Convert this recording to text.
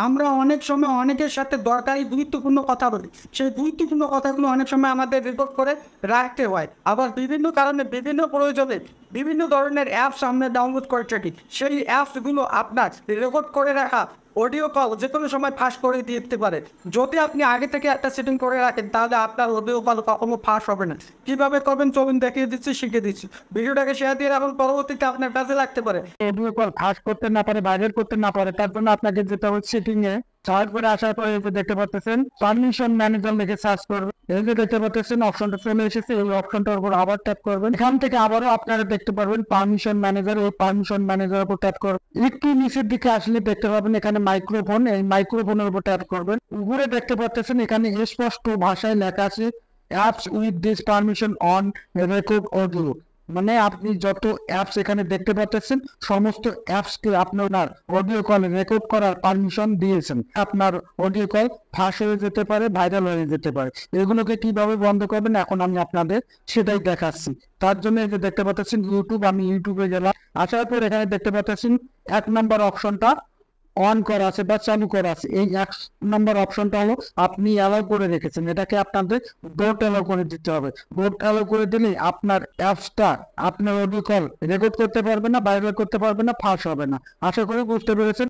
আমরা অনেক সময় অনেকের সাথে দরকারি গুরুত্বপূর্ণ কথা বলি, সেই গুরুত্বপূর্ণ কথাগুলো অনেক সময় আমাদের রেকর্ড করে রাখতে হয়। আবার বিভিন্ন কারণে বিভিন্ন প্রয়োজনে বিভিন্ন ধরনের অ্যাপস আমরা ডাউনলোড করে থাকি, সেই অ্যাপসগুলো আপনার রেকর্ড করে রাখা অডিও কল যে কোনো সময় ফাঁস করে দিতে পারে। যদি আপনি আগে থেকে একটা সেটিং করে রাখেন তাহলে আপনার অডিও কল কখনো ফাঁস হবে না। কীভাবে করবেন চলুন দেখিয়ে দিচ্ছি, শিখিয়ে দিচ্ছি। ভিডিওটাকে শেয়ার দিয়ে রাখুন, পরবর্তীতে আপনার কাজে লাগতে পারে। অডিও কল ফাঁস করতে না পারে, ভাইরাল করতে না পারে, তার জন্য আপনাকে যেতে হবে সেটিং এ। সার্চ করে আসার পরে এই যে দেখতে পাচ্ছেন পারমিশন ম্যানেজার লিখে সার্চ করবেন। এই যে দেখতে পাচ্ছেন অপশনটা চলে এসেছে, এই অপশনটার উপর আবার ট্যাপ করবেন। এখান থেকে আবারও আপনারা দেখতে পারবেন পারমিশন ম্যানেজার, এই পারমিশন ম্যানেজার উপর ট্যাপ করবেন। একটু নিচের দিকে আসলে দেখতে পাবেন এখানে মাইক্রোফোন, এই মাইক্রোফোনের উপর ট্যাপ করবেন। উপরে দেখতে পাচ্ছেন এখানে স্পষ্ট ভাষায় লেখা আছে apps with this permission on record audio. মানে আপনি যত অ্যাপস এখানে দেখতে পাচ্ছেন সমস্ত অ্যাপসকে আপনার অডিও কল রেকর্ড করার পারমিশন দিয়েছেন। আপনার অডিও কল ফাঁস হয়ে যেতে পারে, ভাইরাল হয়ে যেতে পারে। এগুলোকে কিভাবে বন্ধ করবেন এখন আমি আপনাদের সেটাই দেখাচ্ছি। তার জন্য এই যে দেখতে পাচ্ছেন ইউটিউব, আমি ইউটিউবে গেলাম। আসার পর এখানে দেখতে পাচ্ছেন 1 নম্বর অপশনটা অন করা আছে বা চালু করা আছে। এই 1 নম্বর অপশনটা হলো আপনি অ্যালাউ করে রেখেছেন, এটাকে আপনাদের ডোন্ট অ্যালাউ করে দিতে হবে। ডোন্ট অ্যালাউ করে দিলে আপনার অ্যাপসটা আপনার অডিও কল রেকর্ড করতে পারবে না, ভাইরাল করতে পারবে না, ফাঁস হবে না। আশা করি বুঝতে পেরেছেন।